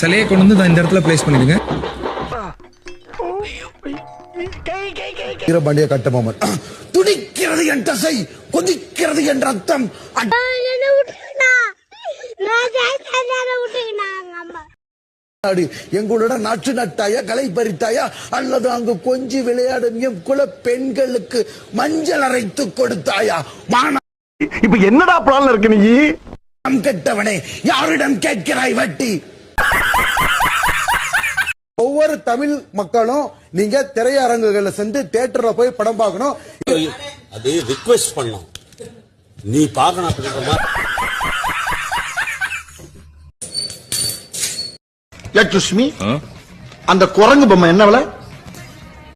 சிலையை கொண்டு வந்து நான் இந்த இடத்துல பிளேஸ் பண்ணிடுங்க. வீரபாண்டிய கட்டபொம்மன் துடிக்கிறது என் தசை, கொதிக்கிறது என் ரத்தம். எங்களுடன் நாற்று நட்டாயா, களை பறித்தாயா, அல்லது அங்கு கொஞ்சி விளையாடும் எம் குல பெண்களுக்கு மஞ்சள் அரைத்து கொடுத்தாயா? இப்ப என்னடா பிளான்ல இருக்கு நீ? கெட்டவனே, யாரிடம் கேட்கிறாய் வட்டி? ஒவ்வொரு தமிழ் மக்களும் நீங்க திரையரங்குகள்ல சென்று தியேட்டர்ல போய் படம் பார்க்கணும். அது ரிக்வெஸ்ட் பண்ணோம், நீ பார்க்கணும் அப்படின்ற மாதிரி. அந்த குரங்கு பொம்மை என்ன விலை?